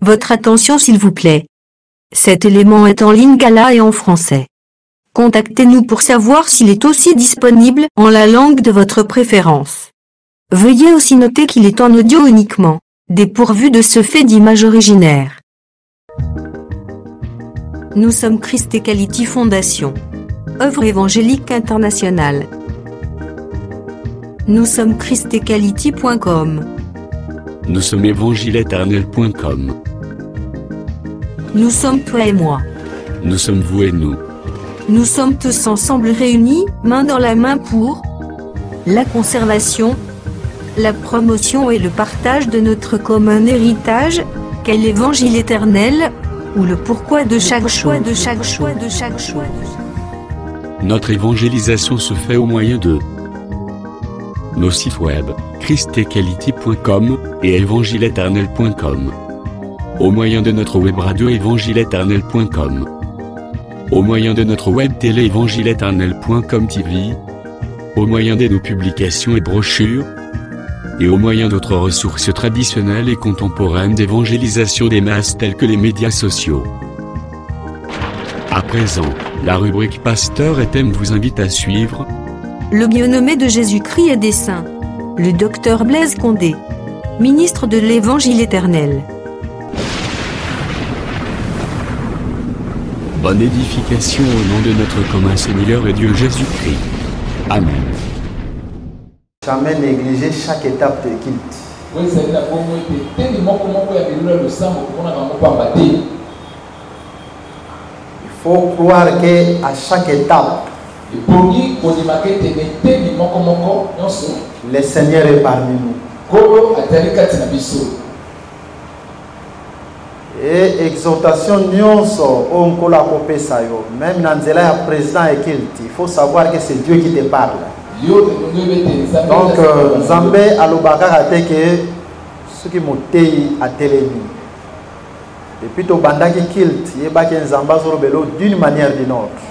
Votre attention s'il vous plaît. Cet élément est en lingala et en français. Contactez-nous pour savoir s'il est aussi disponible en la langue de votre préférence. Veuillez aussi noter qu'il est en audio uniquement, dépourvu de ce fait d'image originaire. Nous sommes Christ Equality Fondation. Œuvre évangélique internationale. Nous sommes christequality.com. Nous sommes évangile-éternel.com. Nous sommes toi et moi. Nous sommes vous et nous. Nous sommes tous ensemble réunis, main dans la main pour la conservation, la promotion et le partage de notre commun héritage, qu'est l'évangile éternel, ou le pourquoi de chaque choix. Notre évangélisation se fait au moyen de nos sites web, christequality.com et évangile-éternel.com. Au moyen de notre web radio évangile-éternel.com. Au moyen de notre web télé évangile-éternel.com TV. Au moyen de nos publications et brochures. Et au moyen d'autres ressources traditionnelles et contemporaines d'évangélisation des masses telles que les médias sociaux. À présent, la rubrique Pasteur et thème vous invite à suivre le bien-aimé de Jésus-Christ et des saints, le docteur Blaise Condé, ministre de l'Évangile éternel. Bonne édification au nom de notre commun Seigneur et Dieu Jésus-Christ. Amen. Jamais négliger chaque étape de culte. Il faut croire qu'à chaque étape, le Seigneur est parmi nous. Et exhortation nyonso onkola kopé sayo, même nanzela ya président et culte, il faut savoir que c'est Dieu qui te parle. Donc Nzambe alobaka kate que ce qui motei a télémi. Depuis to bandaki culte, yebaki Nzamba zorobelo d'une manière ou d'une autre.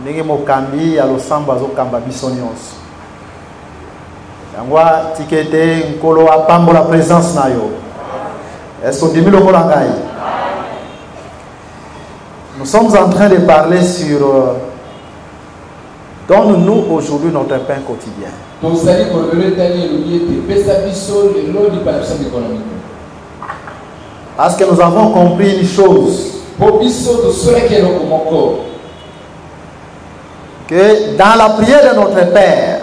Ndenge mokambi ya losamba zo kamba biso nyonso. Yangwa tikete nkolo apambo la présence na yo. Est-ce que dimi lokola ngai? Nous sommes en train de parler sur donne-nous aujourd'hui notre pain quotidien. Parce que nous avons compris une chose. Que dans la prière de notre Père,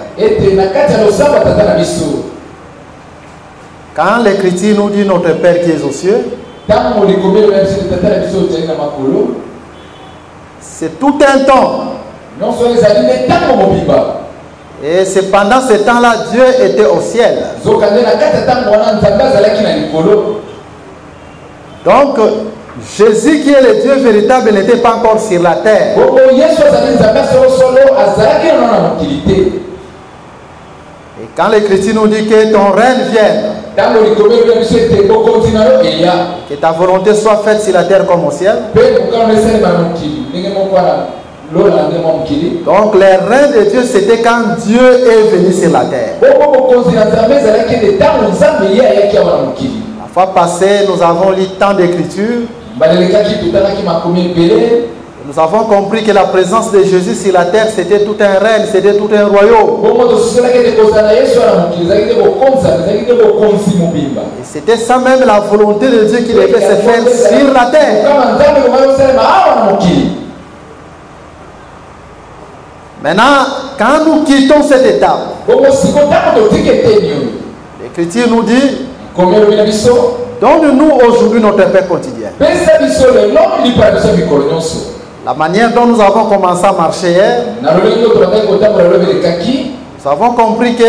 quand l'Écriture nous dit notre Père qui est aux cieux, c'est tout un temps. Et c'est pendant ce temps-là, Dieu était au ciel. Donc, Jésus qui est le Dieu véritable n'était pas encore sur la terre. Et quand l'Écriture nous dit que ton règne vienne, que ta volonté soit faite sur la terre comme au ciel. Donc le règne de Dieu, c'était quand Dieu est venu sur la terre. La fois passée, nous avons lu tant d'écritures. Nous avons compris que la présence de Jésus sur la terre, c'était tout un règne, c'était tout un royaume. Et c'était ça même la volonté de Dieu qui devait se faire sur la terre. Maintenant, quand nous quittons cette étape, l'Écriture nous dit, donne-nous aujourd'hui notre pain quotidien. La manière dont nous avons commencé à marcher hier, nous avons compris que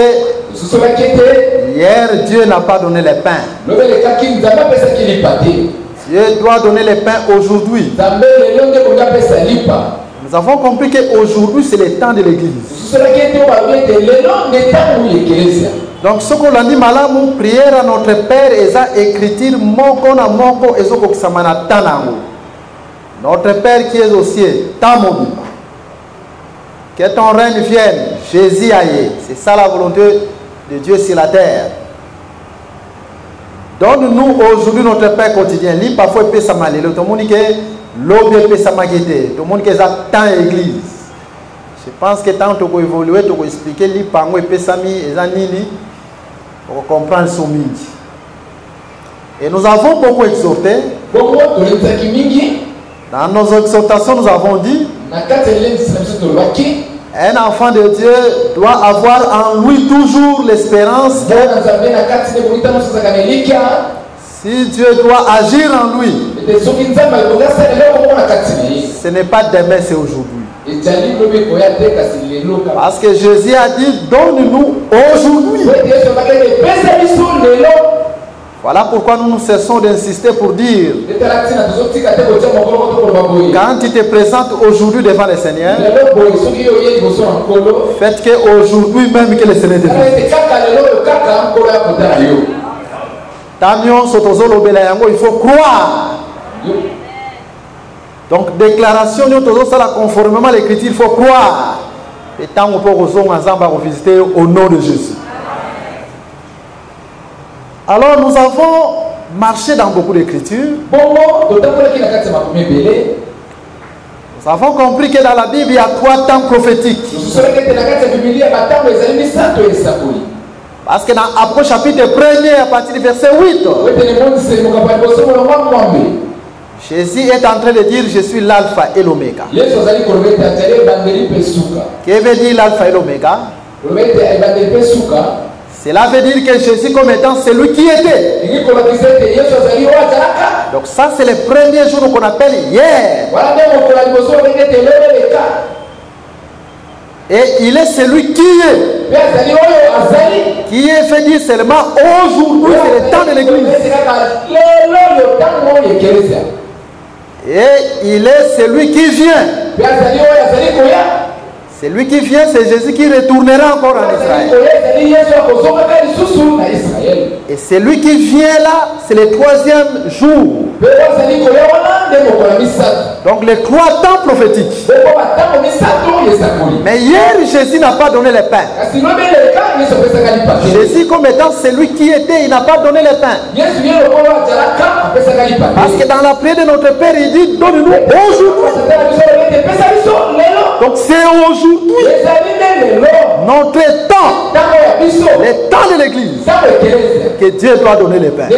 hier, Dieu n'a pas donné le pain. Dieu doit donner le pain aujourd'hui. Nous avons compris qu'aujourd'hui, c'est le temps de l'église. Donc, ce qu'on a dit, malamu, prière à notre Père, et ça, écriture, moko na moko, et ça, kokisamana tanango. Notre Père qui est au ciel, tamobima. Que ton règne vienne, Jésus aille. C'est ça la volonté de Dieu sur la terre. Donne-nous aujourd'hui notre pain quotidien. Lis parfois pesa malelo. Tout le monde que l'obé pesa magété. Tout le monde que ça tant église. Je pense que tant que tu peux évoluer, tu peux expliquer lis pango et pesa mi et zanini pour comprendre son midi. Et nous avons beaucoup exhorté. Dans nos exhortations, nous avons dit un enfant de Dieu doit avoir en lui toujours l'espérance que si Dieu doit agir en lui, ce n'est pas demain, c'est aujourd'hui. Parce que Jésus a dit, donne-nous aujourd'hui. Voilà pourquoi nous cessons d'insister pour dire, quand tu te présentes aujourd'hui devant le Seigneur, faites qu'aujourd'hui même que le Seigneur te visite. Il faut croire. Donc déclaration, conformément à l'écriture, il faut croire. Et tant on peut visiter au nom de Jésus. Alors nous avons marché dans beaucoup d'écritures. Nous avons compris que dans la Bible il y a 3 temps prophétiques. Parce que dans Apôtre chapitre 1er à partir du verset 8, Jésus est en train de dire je suis l'alpha et l'oméga. Que veut dire l'alpha et l'oméga? Cela veut dire que Jésus comme étant celui qui était. Donc ça c'est le premier jour qu'on appelle hier. Et il est celui qui est. Qui est fait dire seulement aujourd'hui c'est le temps de l'église. Et il est celui qui vient. Celui qui vient, c'est Jésus qui retournera encore en Israël. Et celui qui vient là, c'est le 3e jour. Donc les 3 temps prophétiques. Mais hier, Jésus n'a pas donné le pain. Jésus comme étant celui qui était, il n'a pas donné le pain. Parce que dans la prière de notre Père, il dit, donne-nous aujourd'hui. Donc c'est aujourd'hui notre temps, le temps de l'église, que Dieu doit donner le pain.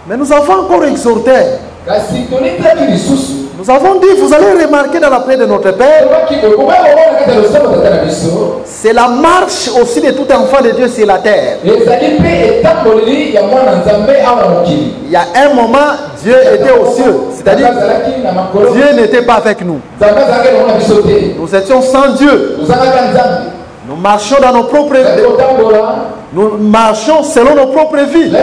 Mais nous avons encore exhorté. Nous avons dit, vous allez remarquer dans la prière de notre Père, c'est la marche aussi de tout enfant de Dieu sur la terre. Il y a un moment, Dieu était aux cieux, c'est-à-dire Dieu n'était pas avec nous. Nous étions sans Dieu. Nous marchions dans nos propres vies. Nous marchions selon nos propres vies.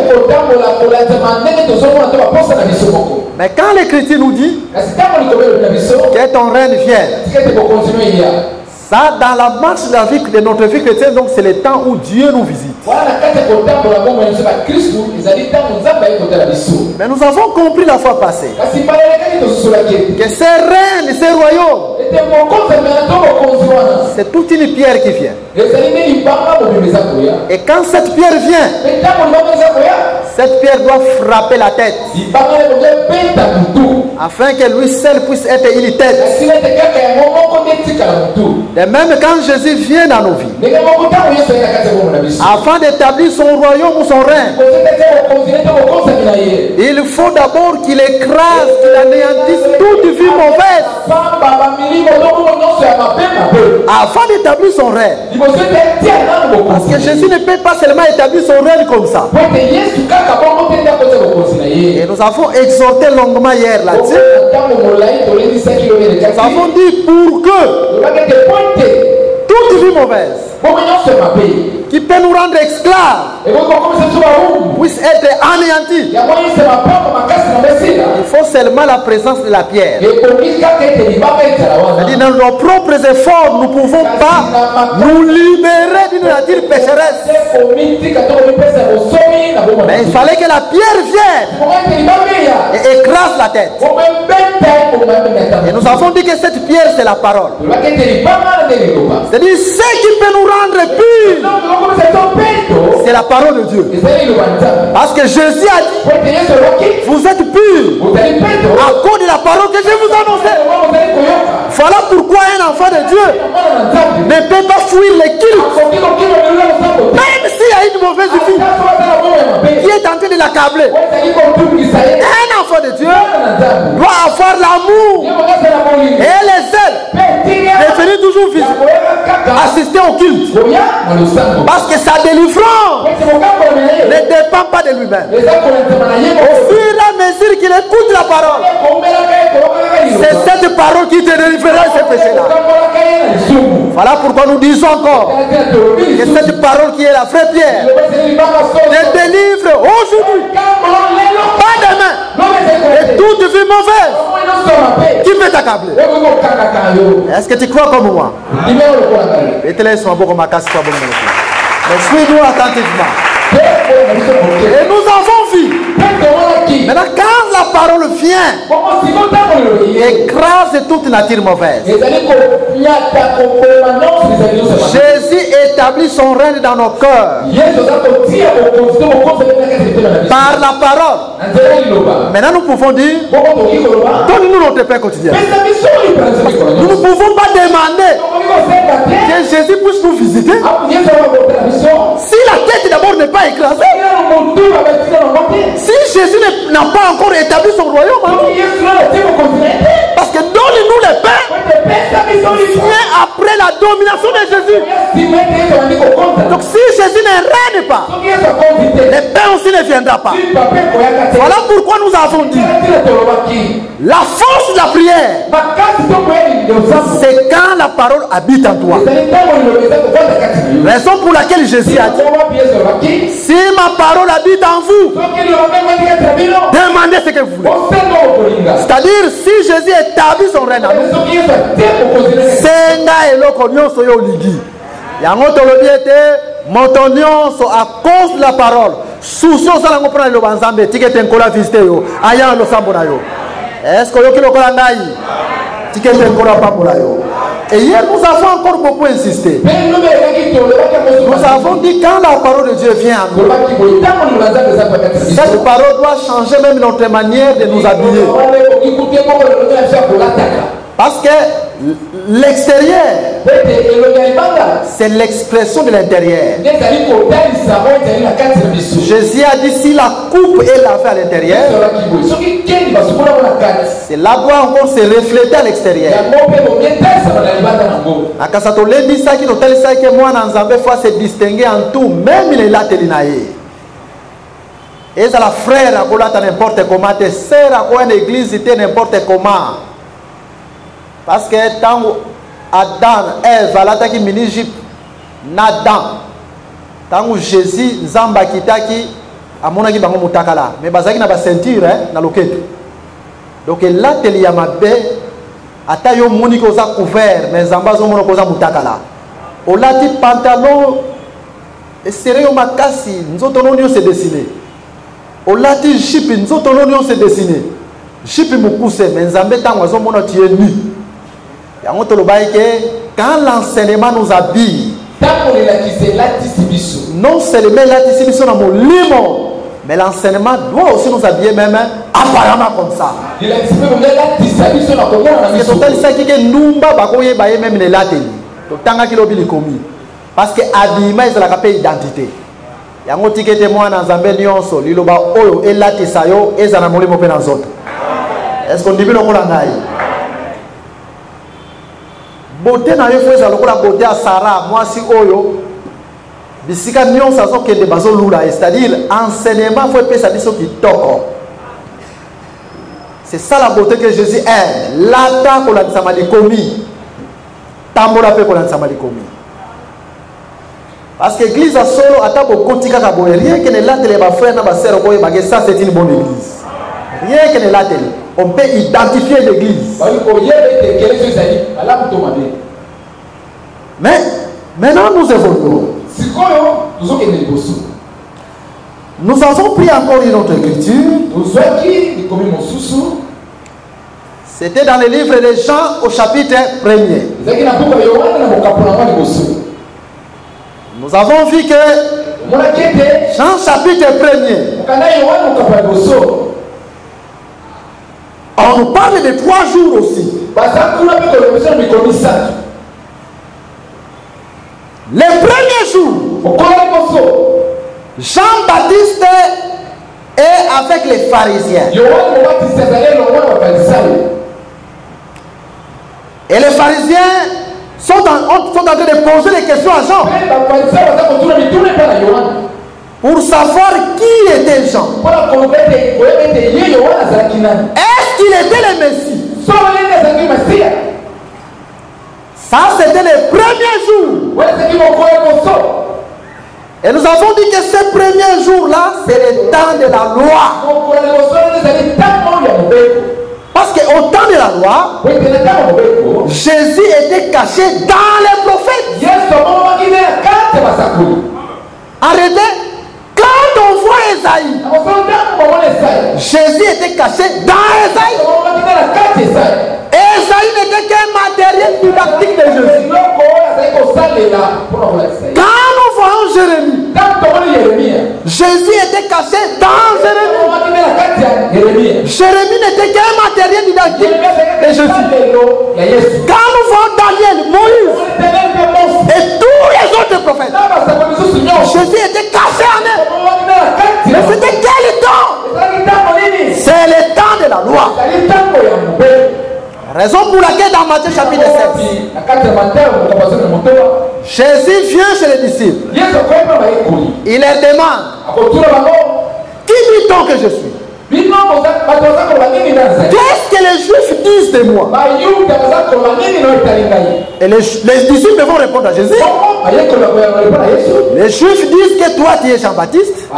Mais quand l'Écriture nous dit que ton règne vienne, ça, dans la marche de, de notre vie chrétienne, donc c'est le temps où Dieu nous visite. Mais nous avons compris la fois passée que ces règnes, ces royaumes, c'est toute une pierre qui vient. Et quand cette pierre vient, cette pierre doit frapper la tête, afin que lui seul puisse être une tête. Et même quand Jésus vient dans nos vies, afin d'établir son royaume ou son règne, il faut d'abord qu'il écrase, qu'il anéantisse toute vie mauvaise, afin d'établir son règne. Parce que Jésus ne peut pas seulement établir son règne comme ça. Et nous avons exhorté longuement hier là-dessus. Nous avons dit pour que toute vie mauvaise qui peut nous rendre esclaves puisse être anéantie. Il faut seulement la présence de la pierre. C'est-à-dire dans nos propres efforts, nous ne pouvons pas nous libérer d'une nature pécheresse. Mais il fallait que la pierre vienne et écrase la tête. Et nous avons dit que cette pierre c'est la parole. C'est-à-dire ce qui peut nous rendre purs, C'est la parole de Dieu. Parce que Jésus a dit, vous êtes purs à cause de la parole que je vous annonçais. Voilà pourquoi un enfant de Dieu ne peut pas fuir les cultes. Même s'il y a une mauvaise fille qui est en train de l'accabler, un enfant de Dieu doit avoir l'amour et les ailes de venir toujours assister au culte. Parce que sa délivrance ne dépend pas de lui-même. Au fur et à mesure qu'il écoute la parole, c'est cette parole qui te délivrera de ces péchés-là. Voilà pourquoi nous disons encore que cette parole qui est la vraie pierre te délivre aujourd'hui, pas demain. Et toute vie mauvaise qui peut t'accabler. Est-ce que tu crois comme moi? Mais suis-nous attentivement. Et nous avons vu. Maintenant, quand la parole vient, écrase toute nature mauvaise. Jésus établit son règne dans nos cœurs par la parole. Maintenant, nous pouvons dire, donne-nous notre pain quotidien. Nous ne pouvons pas demander que Jésus puisse nous visiter si la tête d'abord n'est pas écrasée. Si Jésus n'a pas encore établi son royaume, parce que donne-nous le pain vient après la domination de Jésus. Donc si Jésus ne règne pas, le pain aussi ne viendra pas. Voilà pourquoi nous avons dit la force de la prière, c'est quand la parole habite en toi. Raison pour laquelle Jésus a dit, si ma parole habite en vous, demandez ce que vous voulez. C'est-à-dire, si Jésus établit son règne en nous, Senga eloko nyonso yo ligi. Yango tolobi ete moto nyonso à cause de la parole. Soucio sala ngopona lo banzambe tikete nkola visite yo. Aya lo sambo na yo. Est-ce que yo kilo kola ngai? Tikete nkola pambola yo. Et hier nous avons encore beaucoup insisté. Nous avons dit quand la parole de Dieu vient à nous, cette parole doit changer même notre manière de nous habiller. Parce que l'extérieur, c'est l'expression de l'intérieur. Jésus a dit si la coupe est lavée à l'intérieur, cela doit encore se refléter à l'extérieur. Akasato lebi saki no tali saki moi na nzambe faut se distinguer en tout, même il est là telinaye. Et ça la frère a kolata n'importe comment, te sœur a quoi une église était n'importe comment. Parce que tant Adam, Ève, alataki mini-Egypte, Nadan, tant Jésus, Zamba kitaki, amonaki bango mutakala, mais bazaki na ba ceinture, na loketo. Donc là, teli ya mabe, ata yo moni ko za couvert, mais Zamba zo mono ko za mutakala. Olati pantalon, et serré yo makasi, nzoto no se dessiner. Olati jipe, nzoto no se dessiner. Jipe mukuse, mais Nzambe tango zo mono tie nu. Quand l'enseignement nous habille, non seulement l'atissibisson dans mon limo, mais l'enseignement doit aussi nous habiller même apparemment comme ça. Parce que habillement est la capacité d'identité. Yango tikete moi dans Zambé nyonso liloba oyo elatisa yo ezana molimo pe na zoto. Est-ce qu'on dit bien lokola ngai? Beauté na yo faut lokola beauté à Sarah, moi si oyo bisika nyonso azokende bazolula, c'est-à-dire enseignement faut pesa biso kitoko. C'est ça la beauté que Jésus aime. Lata ko la tsamali komi. Tambola pe ko la tsamali komi. Parce que l'église a solo ata ko kotika ka boye rien que ne latele ba frère na ba sœur boye ba que ça c'est une bonne église. Rien que ne latele. On peut identifier l'église. Mais maintenant nous évoluons. Nous avons pris encore une autre écriture. C'était dans le livre de Jean au chapitre 1er. Nous avons vu que Jean chapitre 1er. On nous parle de 3 jours aussi. Les premiers jours, Jean-Baptiste est avec les pharisiens. Et les pharisiens sont en train de poser des questions à Jean pour savoir qui était Jean. Est-ce qu'il était le Messie? Ça, c'était les premiers jours. Et nous avons dit que ces premiers jours-là, c'est le temps de la loi. Parce qu'au temps de la loi, Jésus était caché dans les prophètes. Arrêtez. Quand on voit Esaïe, Jésus était caché dans Esaïe. Esaïe n'était qu'un matériel didactique de Jésus. Quand nous voyons Jérémie, Jésus était caché dans Jérémie. Jérémie n'était qu'un matériel didactique de Jésus. Quand nous voyons Daniel, Moïse et tous les autres prophètes, Jésus était caché en eux. Mais c'était quel temps? C'est le temps de la loi. Raison pour laquelle dans Matthieu chapitre 16, Jésus vient chez les disciples. Il leur demande, qui dit-on que je suis? Qu'est-ce que les Juifs disent de moi? Et les disciples vont répondre à Jésus. Les Juifs disent que toi tu es Jean-Baptiste,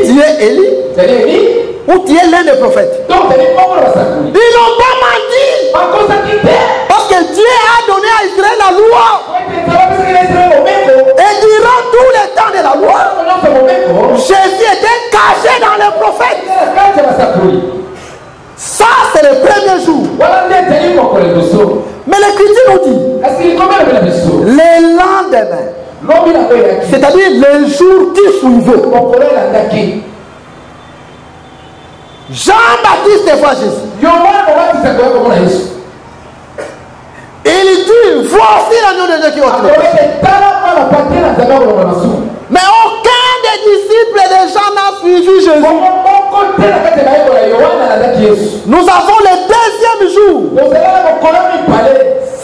tu es Élie, ou tu es l'un des prophètes. Ils n'ont pas menti. Parce que Dieu a donné à Israël la loi. Et durant tout le temps de la loi, Jésus était caché dans les prophètes. Ça, c'est le premier jour. Mais l'Écriture nous dit, le lendemain, c'est-à-dire le jour qui suivait, Jean-Baptiste voit Jésus. Il dit, voici l'agneau de Dieu qui ôte le péché. Mais aucun des disciples de Jean n'a suivi Jésus. Nous avons le deuxième jour.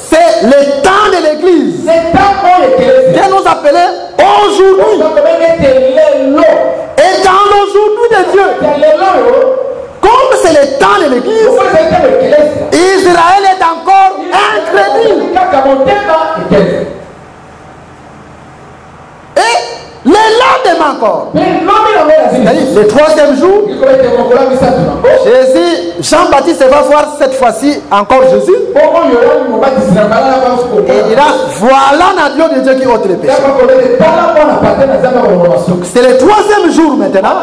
C'est le temps de l'église. Dieu nous appelait aujourd'hui. Et dans l'aujourd'hui de Dieu, comme c'est le temps de l'église, Israël est encore incrédule. Et le lendemain encore, le troisième jour, Jésus, Jean-Baptiste va voir cette fois-ci encore Jésus. Et il dira, voilà l'agneau de Dieu qui ôte les péchés. C'est le troisième jour maintenant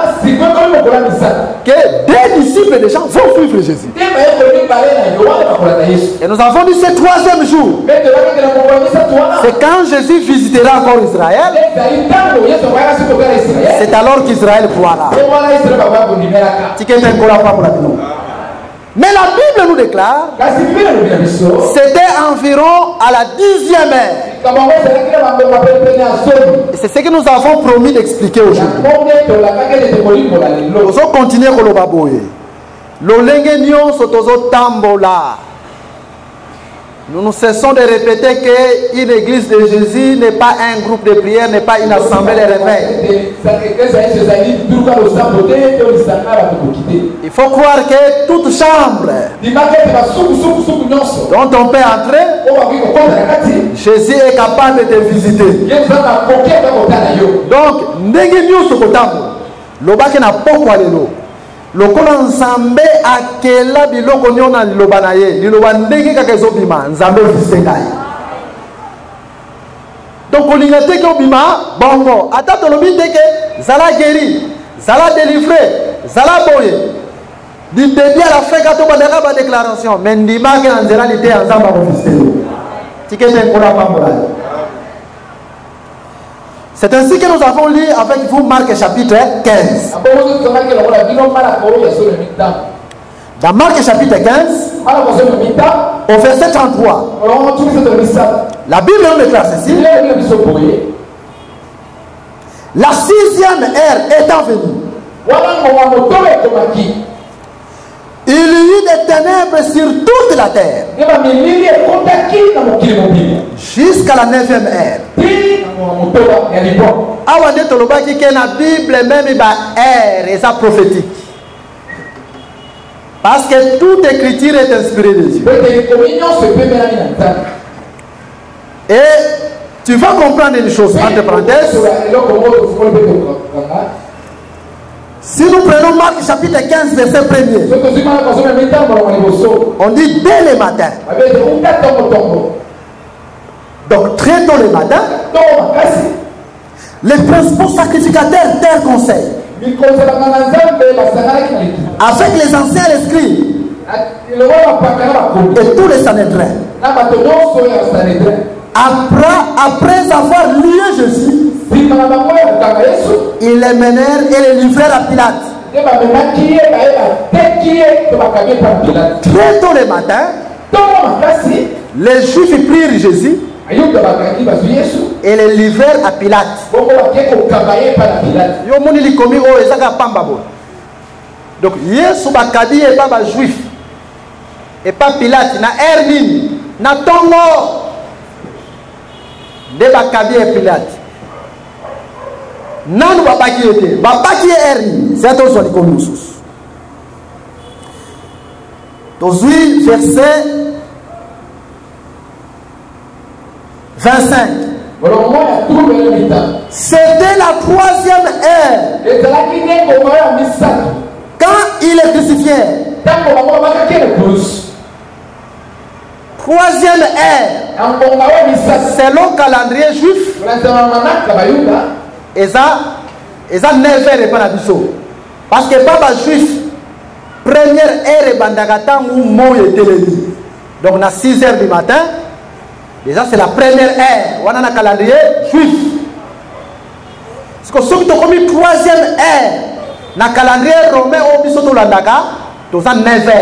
que des disciples de Jean vont suivre Jésus. Et nous avons dit ce troisième jour, c'est quand Jésus visitera encore Israël. C'est alors qu'Israël croira. Mais la Bible nous déclare, c'était environ à la 10e heure. Et c'est ce que nous avons promis d'expliquer aujourd'hui. Nous allons continuer avec le baboye. Nous nous cessons de répéter qu'une église de Jésus n'est pas un groupe de prière, n'est pas une assemblée de réveil. Il faut croire que toute chambre dont on peut entrer, Jésus est capable de te visiter. Donc, lokola nzambe akela biloko nyona liloba na ye liloba ndenge kaka ezobima nzambe visite ngai. Donc olinga te ke obima bongo ata tolobi te ke zala guéri zala délivré zala boye du début à la fin quand on bandaka ba déclaration mais ndima ke na nzela lite ya nzamba ko visite tikete nkola pambola. C'est ainsi que nous avons lu avec vous Marc chapitre 15. Dans Marc chapitre 15, au verset 33, la Bible nous déclare ceci. La 6e ère étant venue, il y eut des ténèbres sur toute la terre jusqu'à la 9e ère. Awa nde tolobaki ke na Bible même ba ère et ça prophétique. Parce que toute écriture est inspirée de Dieu. Et tu vas comprendre une chose entre parenthèses. Si nous prenons Marc chapitre 15 verset 1er, on dit dès le matin. Donc très tôt le matin, les principaux sacrificateurs tinrent conseil avec les anciens esprits et tous les Sanhédrins. Après avoir lié Jésus, ils les menèrent et les livrèrent à Pilate. Très tôt le matin, les Juifs prirent Jésus et les livrèrent à Pilate. Donc, Yesu bakadi et pas juif et pas Pilate na Ermin na Tongo de bakadi et Pilate. Nanu babaki ete babaki Ermin c'est tout sur les communes. Tozui verset 25. C'était la 3e ère. Quand il est crucifié. 3e ère. Selon le calendrier juif. Et ça 9 heures et pas la biso. Parce que Baba juif, première ère et bandagata ou mo et télévi. Donc à 6 heures du matin. Déjà c'est la première ère. On a un calendrier juif. Parce que ceux qui ont commis 3e ère, dans le calendrier romain au bisoto landaka, tout ça 9 heures.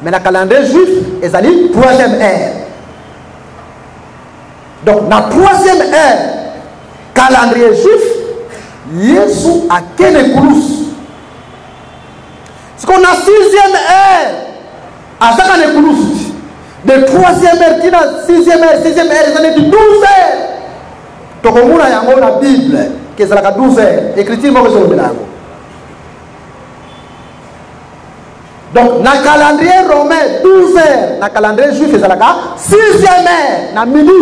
Mais dans le calendrier juif, ils ont dit 3e ère. Donc dans la 3e ère, calendrier juif, Yesu a quel koulous. Parce qu'on a 6e ère, à ça qu'on est koulous. De 3e ère, 6e ère, 6e ère, ils ont dit 12 heures. Donc on a la Bible, qui est la 12 heures. Écriture, moi, je vais donc, dans le calendrier romain, 12 heures. Dans le calendrier juif, c'est la 6e heure, dans midi.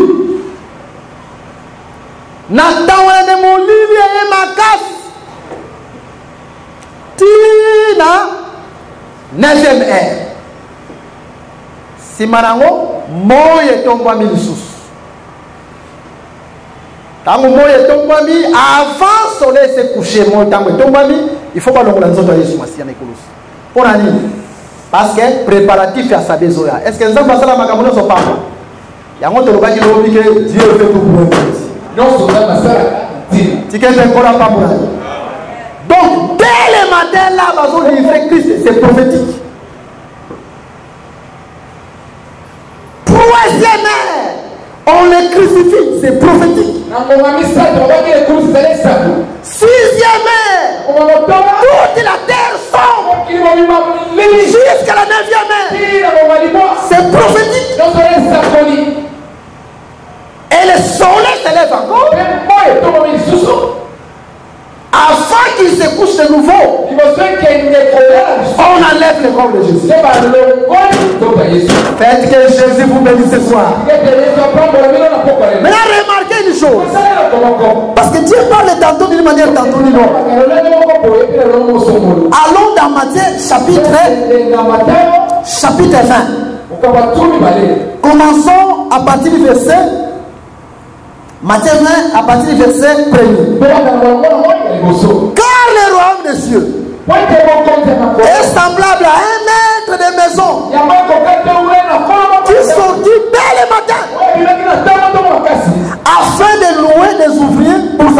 Natawana de molili et makas tina 9e ère. Si marango moye tombami lisusu. Tango moye tombami avant soleil se coucher moye tango tombami, il faut pas longola nzoto ya Yesu Masiya na ikulusi. Pour nani? Parce que préparatif ya sabezoya. Est-ce que nzamba sala makambo so pamba? Yango to lobaki lobi que Dieu fait tout pour nous. Donc, dès le matin, là, Christ, c'est prophétique. 3e ère, on les crucifie, c'est prophétique. 6e ère, toute la terre sombre jusqu'à la 9e ère. C'est prophétique. Et le soleil se lève encore. Afin qu'il se couche de nouveau, on enlève le corps de Jésus. Faites que Jésus vous bénisse ce soir. Maintenant, remarquez une chose. Parce que Dieu parle tantôt d'une manière, tantôt d'une autre. Allons dans Matthieu chapitre 20. Commençons à partir du verset. Matthieu 20 à partir du verset 1er. Car le royaume des cieux est semblable à un maître de maison qui sortit dès le matin afin de louer des ouvriers pour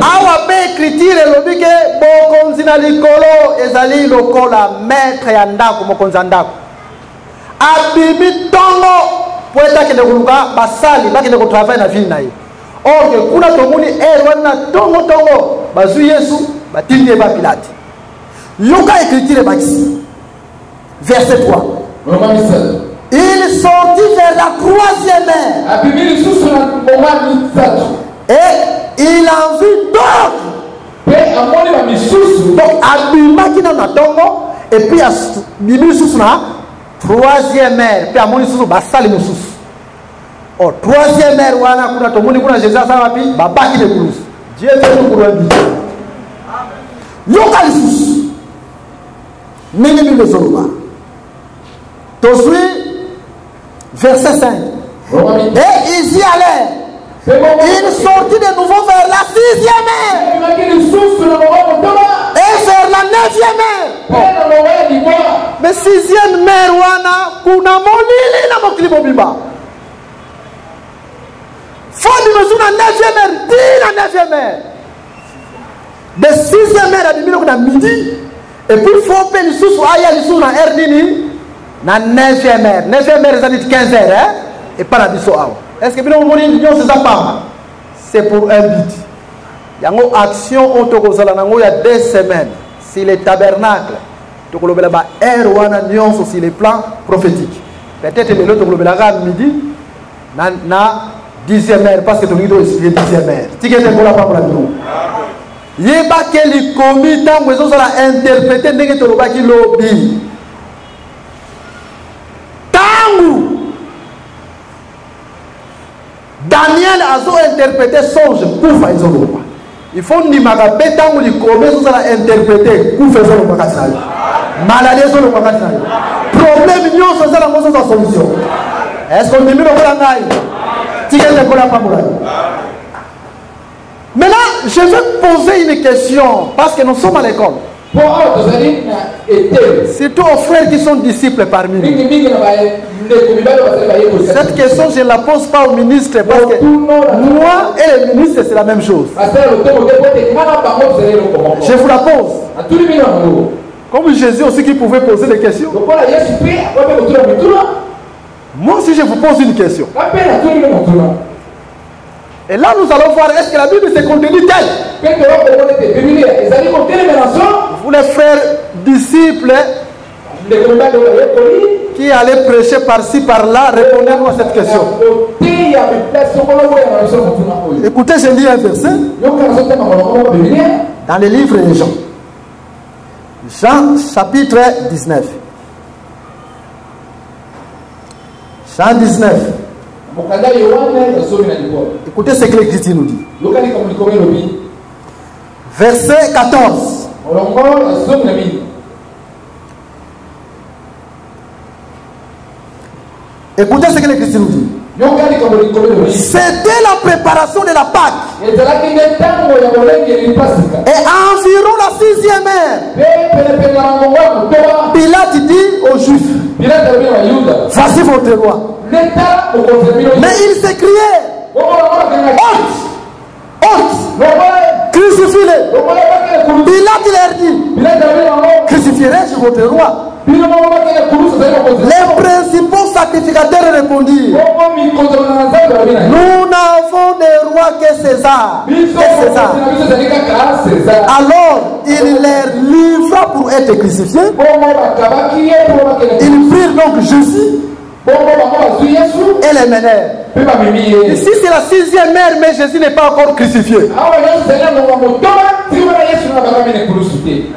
Awa pe écriture elobi ke bokonzi na likolo ezali lokola maître ya ndako mokonzi ya ndako. Abimi tongo po etakende koluka basali bakende kotravaille na ville na ye. Or que kuna tomoni wana tongo bazu Yesu batindi ba Pilate. Yoka écriture bakisi. Verset 3. Il sortit vers la troisième heure. Et il en vit d'autres. Donc abimaki na tongo et puis bibi susu na troisième heure. Puis amoni susu basali mususu. Oh, troisième heure wana kuna tomoni kuna Jésus asala wapi babaki de kulusu. Dieu fait nous pour un but. Yoka lisusu. Nini le zoroba. Tosui verset 5. Et ils y allèrent. Ils sortit de nouveau vers la 6e heure. Et vers la 9e heure. Mais 6e heure wana kuna molili na mokili mobimba. Faut nous mesure la 9e heure, dit la 9e heure. De 6e heure à 10 midi. Et puis il faut payer les sous aya les sous na heure nini na 9e heure. 9e heure ça dit 15 heures hein et pas la biso awa. Est-ce que bino moni union c'est ça pas? C'est pour un but. Yango action on to kozala nango ya 2 semaines sur les tabernacles. To kolobela ba heure wana nyonso sur les plans prophétiques. Peut-être le to kolobela ga midi na 10e heure parce que to ngi do expliquer 10e heure. Tikete kola pa pour la bino. Yeba ke li komi tango ezo sala interpréter ndenge tolobaki lobi tango Daniel azo interpréter songe kufa ezo loba il faut ndimaka pe tango li komi ezo sala interpréter kufa ezo loba katina yo maladie ezo loba katina yo problème nyonso ezala ngo sa solution est-ce qu'on ndimi lokola ngai tikende kola pambola. Maintenant, je vais poser une question, parce que nous sommes à l'école. Surtout aux frères qui sont disciples parmi nous. Cette question, je ne la pose pas au ministre, parce que moi et le ministre, c'est la même chose. Je vous la pose. Comme Jésus aussi qui pouvait poser des questions. Moi aussi, je vous pose une question. Et là, nous allons voir, est-ce que la Bible se contenu tel? Vous les frères disciples qui allaient prêcher par-ci, par-là, répondez-nous à cette question. Écoutez, j'ai lu un verset dans le livre de Jean. Jean, chapitre 19. Jean 19. Écoutez ce que l'Écriture nous dit. Verset 14. Écoutez ce que l'Écriture nous dit. C'était la préparation de la Pâque. Et environ la 6e heure, Pilate dit aux Juifs, voici votre roi. Mais il s'écriait, honte, honte, crucifiez-le. Pilate leur dit, crucifierai-je votre roi? Les principaux sacrificateurs répondirent, nous n'avons de roi que César. Alors il les livra pour être crucifiés. Ils prirent donc Jésus et les menèrent. Ici c'est la 6e heure, mais Jésus n'est pas encore crucifié.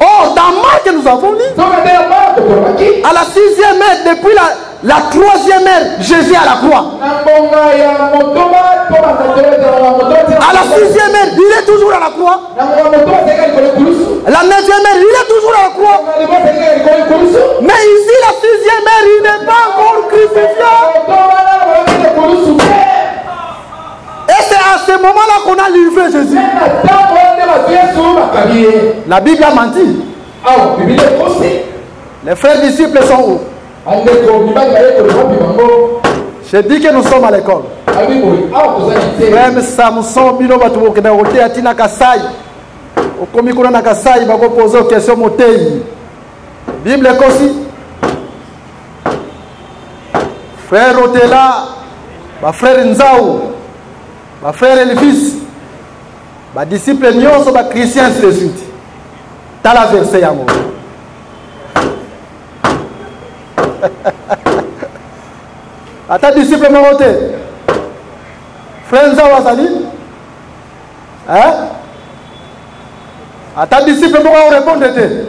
Oh, dans Marc que nous avons lu, à la 6e heure, depuis la 3e heure, Jésus à la croix. À la 6e heure, il est toujours à la croix. La 9e heure, il est toujours à la croix. Mais ici, la 6e heure, il n'est pas encore crucifié. Et c'est à ce moment-là qu'on a livré Jésus. La Bible a menti. Les frères disciples sont où? Je dis que nous sommes à l'école. Frère Samson, bino batu bokenda kote atina kasai. Okomi kuna na kasai bako poser question motei. Bible kosi. Frère Otela, ba frère Nzao, ba frère Elvis, ba disciple nyonso ba chrétiens sur les suite. T'as la verset yango. Ata disciple mote. Frère Nzao azali? Hein? Ata disciple mo répondre te.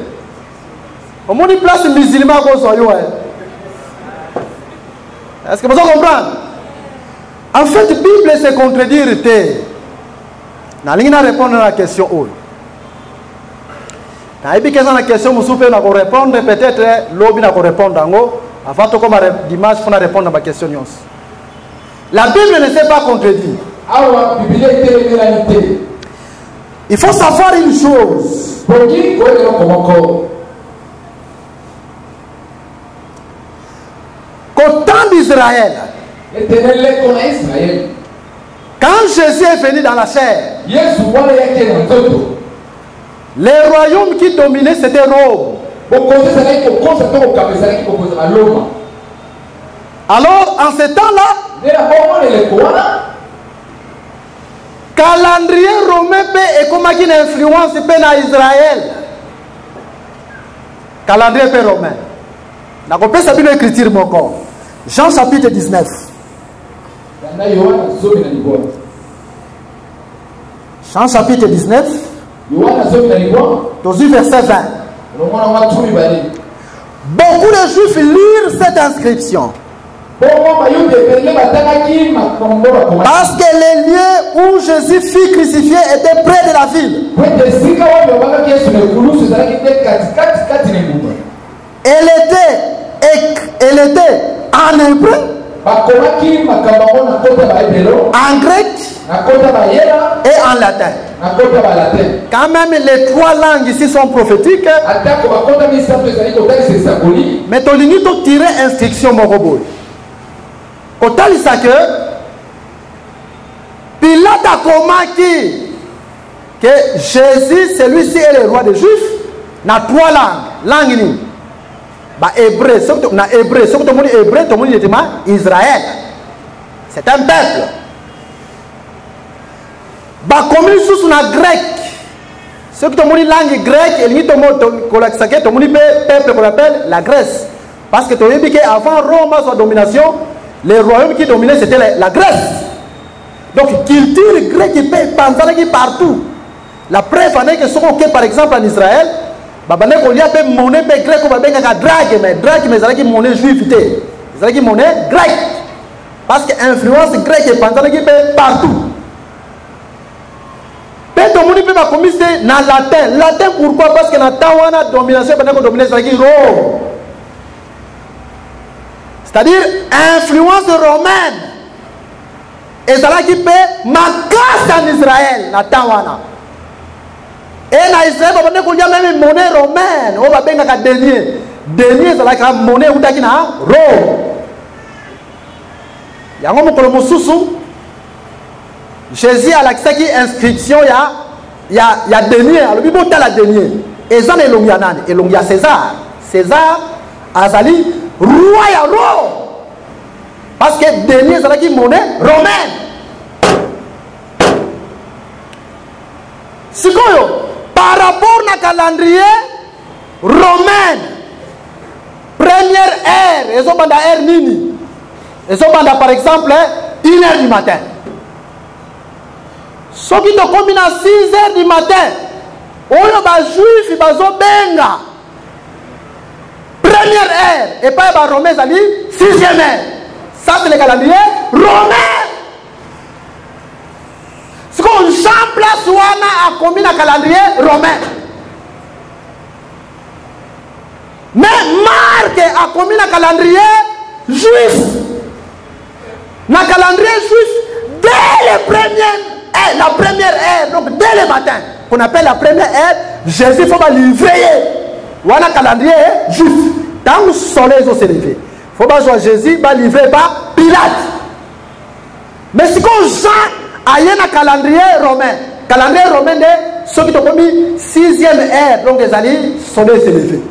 Au moins une place musulman ko so yo Est-ce que vous comprenez? En fait, la Bible se contredire. Je vais répondre à la question. Je vais répondre à la question. Je vais répondre peut-être l'objet de répondre. Avant de comme dimanche, il faut répondre à la question. La Bible ne s'est pas contredire. Il faut savoir une chose. Qu'au temps d'Israël, quand Jésus est venu dans la chair, les royaumes qui dominaient c'était Rome. Alors en ce temps-là, calendrier romain peut comme une influence peut dans Israël. Calendrier peut romain. La copie s'appelle l'écriture mon corps. Jean chapitre 19. Jean chapitre 19. Dans verset 20. Beaucoup de Juifs lirent cette inscription. Parce que les lieux où Jésus fut crucifié étaient près de la ville. Elle était en hébreu, en grec et en latin. Quand même les trois langues ici sont prophétiques. Mais tu as tiré instruction mon robot. Autant il sait que Pilate a convaincu que Jésus, celui-ci est le roi des Juifs, n'a trois langues. Langue hébreu, ce que tu as hébreu, ce que tu as hébreu, tu as Israël. C'est un peuple. Comme une source grec. Ce que tu as langue grecque, et tu as peuple qu'on appelle la Grèce. Parce que tu as dit qu'avant Rome, sa domination, les royaumes qui dominaient c'était la Grèce. Donc, culture grecque qui peut penser partout. La preuve en est que par exemple en Israël, il y a des monnaies grecques qui sont drague, mais c'est une monnaie juive. C'est une monnaie grecque. Parce que l'influence grecque est partout. Peut-être que peut commencer dans le latin. Latin pourquoi? Parce que dans le temps où on a domination, c'est Rome. C'est-à-dire influence romaine. Et ça qui peut marquer en Israël dans le temps où on a. Et dans Israël, il y a même une monnaie romaine. On va bien denier. Denier, c'est la monnaie où il y a Rome. Il y a un moment Jésus a l'accès qui inscription, il y a denier. Alors, il y a la denier. Et ça, il y a César. César, Azali, roi à Rome. Parce que denier, c'est la monnaie romaine. C'est quoi? Par rapport au calendrier romain, première ère, ils ont banda ère nini. Ils ont banda par exemple 1h du matin. Ceux qui ont commis à 6h du matin, on a des juifs, ils ont benga. Première ère, et pas les romains, ça dit 6e ère. Ça c'est le calendrier romain. Ce qu'on Jean place a commis un calendrier romain. Mais Marc a commis un calendrier juif. Un calendrier juif dès la première ère, donc dès le matin, qu'on appelle la première ère, Jésus faut livrer. Voilà un calendrier juif. Quand le soleil s'est levé, il faut pas jouer Jésus va livrer par Pilate. Mais si on Jean a un calendrier romain. Calendrier romain de ceux qui ont commis 6e ère, donc les alliés sont des élevés.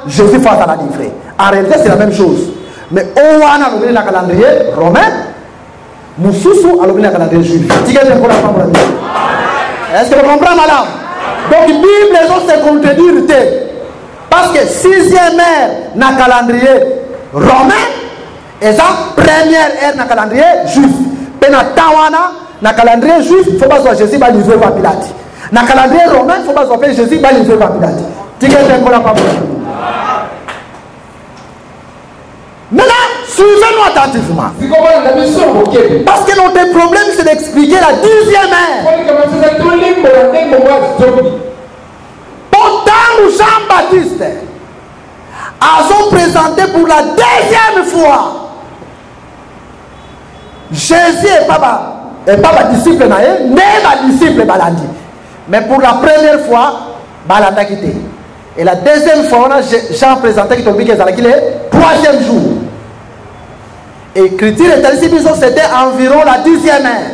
Jésus face à la livrée. En réalité, c'est la même chose. Mais on a le calendrier romain. Moussousou a le calendrier juif. Est-ce que vous comprenez, madame? Donc, la Bible, les autres se contredisent. Parce que 6e ère n'a calendrier romain. Et ça, première ère n'a calendrier juif. Penatawana n'a calendrier juif, il ne faut pas que Jésus va livrer par Pilate. Dans le calendrier romain, il ne faut pas que Jésus va livrer par Pilate. Maintenant, suivez-nous attentivement. Parce que notre problème, c'est d'expliquer la 10e ère. Pourtant, Jean-Baptiste a présenté pour la 2e fois Jésus est pas disciple, mais ma disciple balandi. Mais pour la première fois, balanda quitté. Et la deuxième fois, Jean présenté qu'il est le 3e jour. Et l'écriture est ici, c'était environ la 10e ère.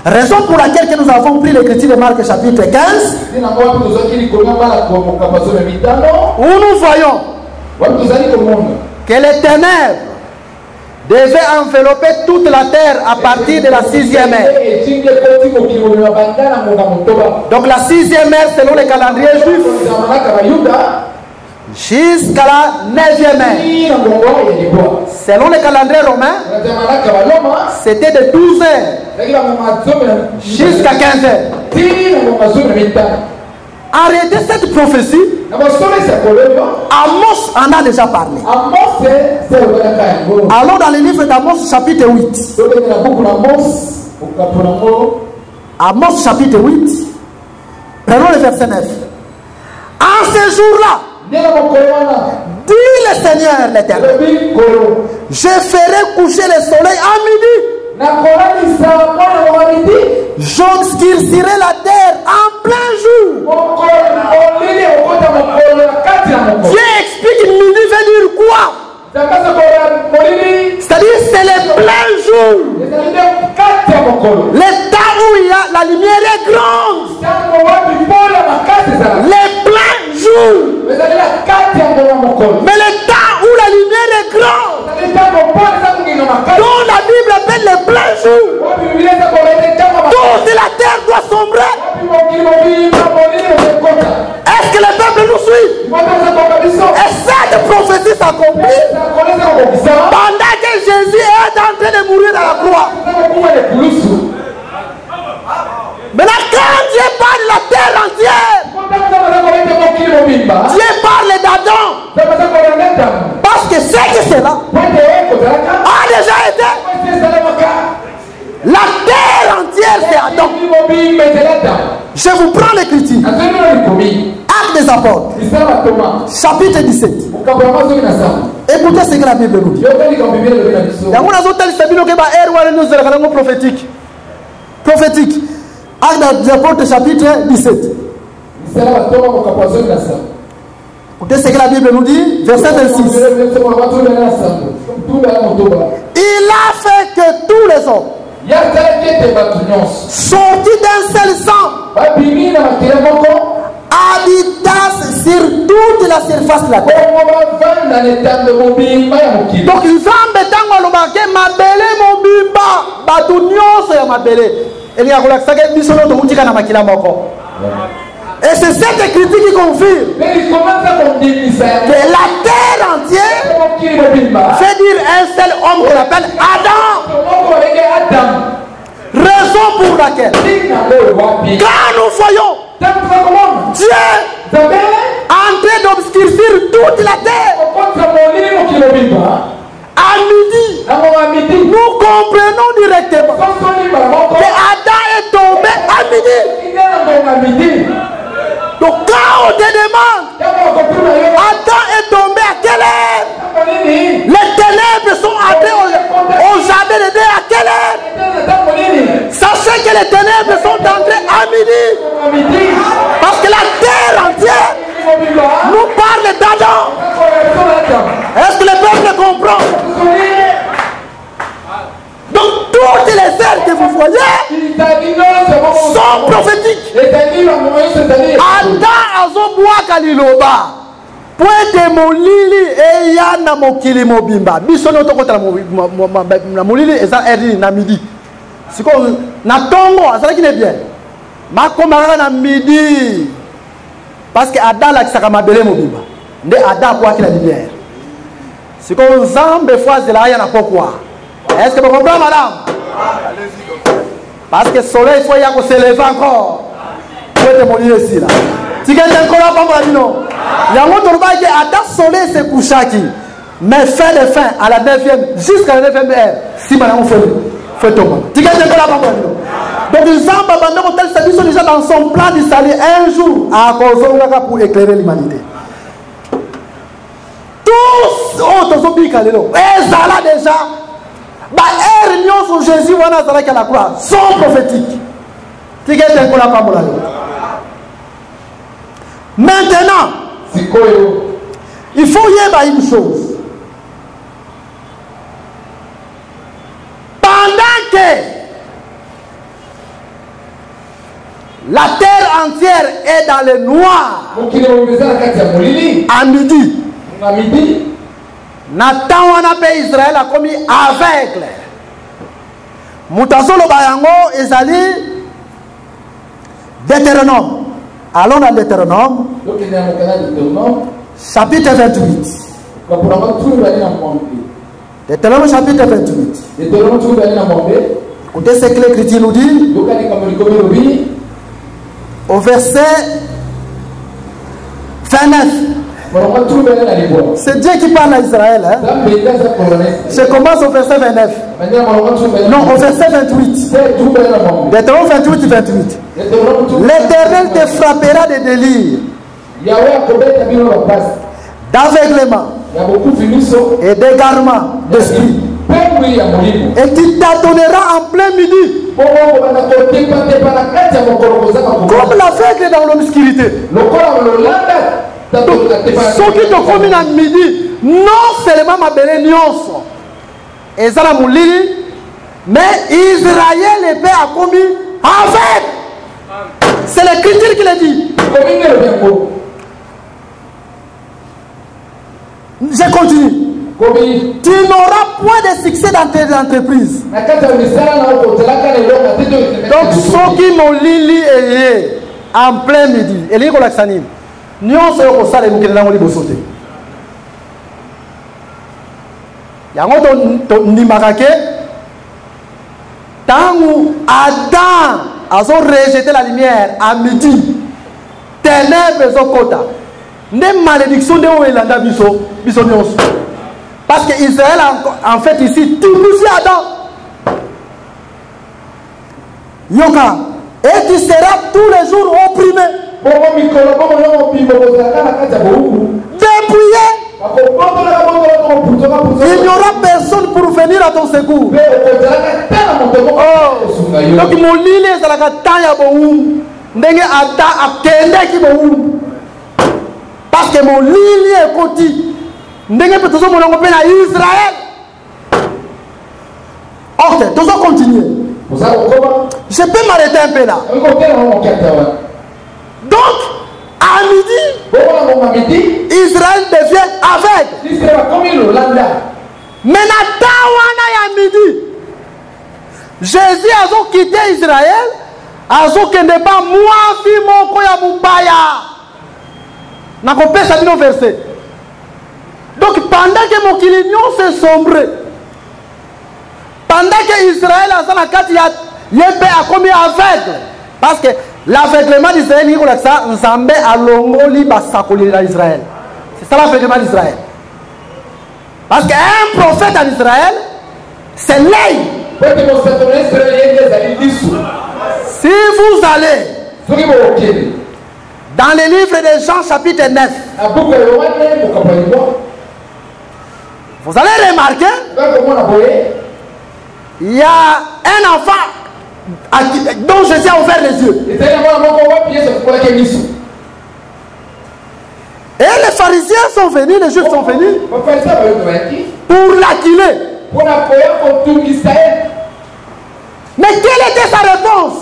Raison pour laquelle que nous avons pris l'écriture de Marc chapitre 15, où nous voyons que les ténèbres devait envelopper toute la terre à partir de la 6e ère. Donc la 6e ère selon le calendrier juif jusqu'à la 9e ère. Selon le calendrier romain, c'était de 12 heures jusqu'à 15 heures. Arrêtez cette prophétie. Amos en a déjà parlé. Allons dans le livre d'Amos chapitre 8. Amos chapitre 8. Prenons le verset 9. En ce jour-là, dit le Seigneur l'Éternel, je ferai coucher le soleil à midi. J'obscurcirai la terre en plein jour. Dieu explique midi veut dire quoi? C'est-à-dire c'est le plein jour. Le temps où il y a la lumière est grande. Le plein jour. Mais le temps où la lumière est grande, dont la Bible appelle le plein jour, toute la terre doit sombrer. Est-ce que le peuple nous suit? Et cette prophétie s'accomplit pendant que Jésus est en train de mourir à la croix. Maintenant, quand Dieu parle de la terre entière, Dieu parle d'Adam. Parce que ce qui sera a déjà été. La terre entière, c'est Adam. Je vous prends l'écriture. Actes des apôtres, chapitre 17. Écoutez ce que la Bible nous dit. Prophétique. Actes des apôtres, chapitre 17. Écoutez ce que la Bible nous dit, verset 26. Il a fait que tous les hommes, sortis d'un seul sang, habitassent sur toute la surface de la terre. Donc il va mettre le marqué mabele mobimba batunyoso ya mabele. Et c'est cette écriture qui confirme que la terre entière fait dire un seul homme qu'on appelle Adam. Raison pour laquelle, quand nous voyons Dieu en train d'obscurcir toute la terre à midi, nous comprenons directement que Adam est tombé à midi. Donc quand on te demande Adam est tombé à quelle heure? Les ténèbres sont entrées au jardin d'Éden à quelle heure? Sachez que les ténèbres sont entrées à midi. Parce que la terre entière nous parle d'Adam. Est-ce que le peuple comprend? ata azobwaka liloba po ete molili eya na mokili mobimba biso nio tokotala na molili eza eri na midi sikoyo na ntongo azalaki ne bien makoma kaka na midi parce que ada alakisaka mabele mobimba nde ada akwaki na lumière sikoyo nzambe fo azela ya na pokwa. Est-ce que vous comprenez, madame? Parce que le soleil faut y aller se lever encore. Pour être mon ici là. Si quelqu'un ne connaît pas mon non. Il y a un autre qui a le soleil se coucher. Mais fin de fin à la 9e jusqu'à la 9e heure. Si madame fait tomber. Si quelqu'un ne connaît pas mon non. Donc il semble abandonner tel service déjà dans son plan de salut un jour à cause pour éclairer l'humanité. Tous autres ont dit qu'elle est là. Et ça là déjà. Sur Jésus, on a la croix, sont prophétiques. Maintenant, il faut y avoir une chose. Pendant que la terre entière est dans le noir, à midi, Nathan wana pe Israël a commis aveugle. Mutazo lo bayango ezali Deutéronome. Allons dans Deutéronome. Chapitre 28. Deutéronome chapitre 28. Écoutez ce que l'Écriture nous dit. Au verset 29. C'est Dieu qui parle à Israël. Hein? Je commence au verset 29. Non, au verset 28. Deutéronome 28, 28. L'Éternel te frappera de délire, d'aveuglement et d'égarement d'esprit. Et tu t'adonneras en plein midi. Comme l'aveugle dans l'obscurité. Donc, ceux qui te commis à midi, non seulement ma belle nyonso, et ça la moulili, mais Israël le père a commis avec. C'est l'Écriture qui l'a dit. Je continue. Tu n'auras point de succès dans tes entreprises. Donc, ceux qui m'ont lili en plein midi, et les relaxanines. Nyonso yo kosala mukele nango liboso te. Yango to ndimaka ke tangu Adam azo rejeter la lumière à midi. Ténèbres ezokota. Nde malédiction de oyelanda biso nyonso. Parce que Israël en fait ici tout poussé Adam. Yoka, et tu seras tous les jours opprimé. Dépouillé. Il n'y aura personne pour venir à ton secours. Donc mon lile c'est la tanya boum. Ndenge ata akende ki boum. Parce que mon lile est côté. Ndenge peut toujours mon na Israël. Ok, tu vas continuer. Je peux m'arrêter un peu là. Donc, à midi, Israël devient aveugle. Mais Nathan wana ya midi, Jésus a quitté Israël, a kende ba moi fi moko ya mubaya. Na kopesa bino verset. Donc pendant que mon kilignon s'est sombré, pendant que Israël a la carte il a commis aveugle. Parce que l'aveuglement d'Israël, il a ça, Nzambe a longoli basakoli d'Israël. C'est ça l'aveuglement d'Israël. Parce qu'un prophète en Israël, c'est l'œil. Si vous allez dans le livre de Jean chapitre 9, vous allez remarquer, il y a un enfant dont Jésus a ouvert les yeux. Et les pharisiens sont venus, les juifs sont venus pour l'acculer. Mais quelle était sa réponse?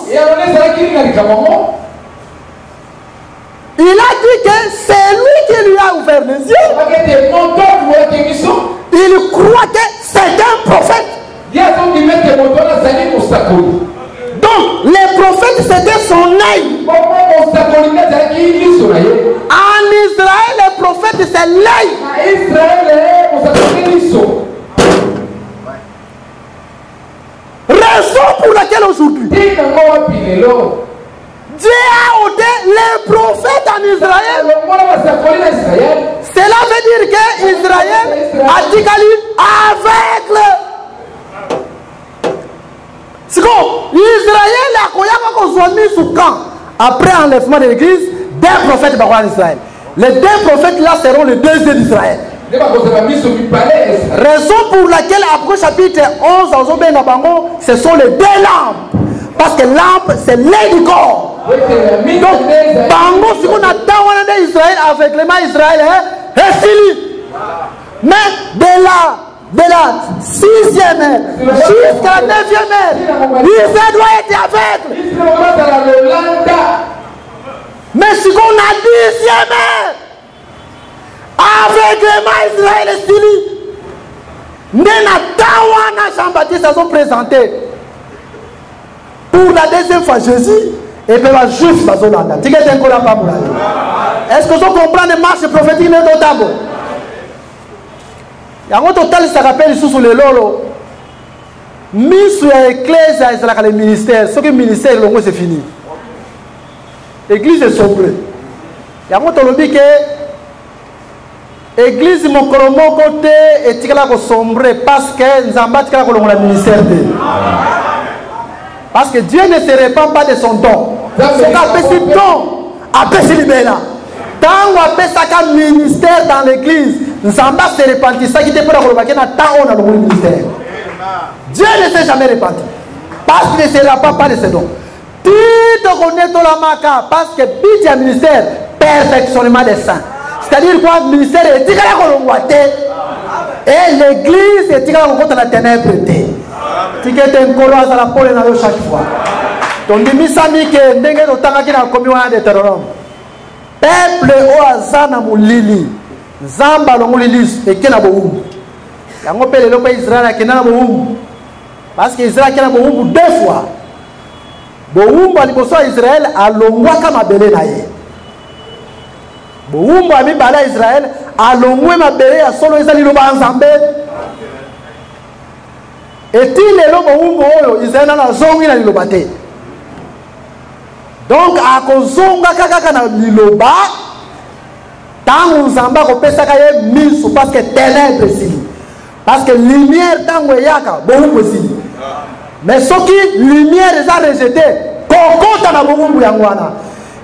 Il a dit que c'est lui qui lui a ouvert les yeux. Il croit que c'est un prophète. Donc, les prophètes, c'était son œil. En Israël, les prophètes, c'est l'œil. Raison pour laquelle aujourd'hui, Dieu a ôté les prophètes en Israël. Cela veut dire que Israël a dit qu'à lui aveugle. C'est comme Israël a mis sous camp. Après l'enlèvement de l'église, deux prophètes en Israël. Les deux prophètes là seront les deux yeux d'Israël. Raison pour laquelle après chapitre 11, ce sont les deux lampes. Parce que lampe, c'est l'œil du corps. Donc, Bango, si on attend Israël avec les mains Israël, est fini. Mais de la 6e heure jusqu'à la 9e heure, Israël doit être aveugle. Mais si on a 10e heure, avec les mains Israël est fini. Jean-Baptiste a présenté pour la deuxième fois Jésus. Et puis la juif bazolanda. Est-ce que vous comprenez les marches prophétiques de Dotambo? Il y a un total ça rappelle sous les lolo. Mis sur l'église à le ministère. Ce que le ministère c'est fini. L'église est sombre. Il y a un total que l'église mon côté est sombre parce que nous avons le ministère. Parce que Dieu ne se répand pas de son don. Ce qu'on appelle ce don, appelle ce libéral. Tant qu'on appelle ça qu'un ministère dans l'église, nous avons se répandu. Ça qui était pour la tant on a le ministère. Dieu ne s'est jamais répandu. Parce qu'il ne se répand pas de ses dons. Tu te connais tout la maca. Parce que but du ministère, perfectionnement des saints. C'est-à-dire quoi, le ministère est dit et l'église est dit qu'on la ténèbre. Tu es un colosse à la pole chaque fois. Donc, misami que ndenge otangaki na komi wana de terrorisme. Peuple o azana mulili. Zamba lo mulili ekena boumbu. Yango pele lo pa Israël akena boumbu. Parce que Israël akena boumbu deux fois. Boumbu aliboso Israël alongwa kama bele na ye. Boumbu ami bala Israël alongwe mabele ya solo ezali lo ba nzambe. Et il est là où Israël a zongi na liloba te. Donc à kozonga kaka na liloba tango nzamba ko pesa ka ye miso parce que ténèbres ici. Parce que lumière tango yaka boumbu ici. Mais ce qui lumière les a rejeté kokota na boumbu yangwana.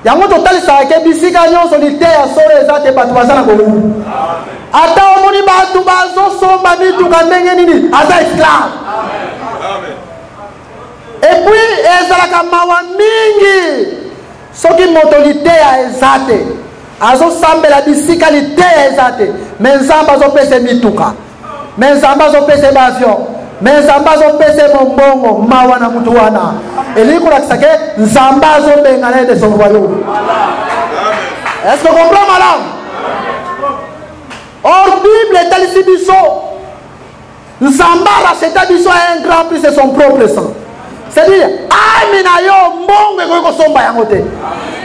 Yango total sa ke bisika nyonso liteya solo ezate batu bazana boumbu. Ata omoni batu bazo somba mituka ndenge nini aza esclave. Et puis ezalaka mawa mingi soki motorité ya ezate azo sambela bisika liteya ezate mais nzamba zo pese mituka mais nzamba zo pese avion mais nzamba zo pese mombongo mawa na mutu wana eliko lakisake nzamba zo bengana de son royaume. Est-ce que vous comprenez madame? Or Bible est ici biso. Nzamba racheta biso un grand prix de son propre sang. C'est-à-dire,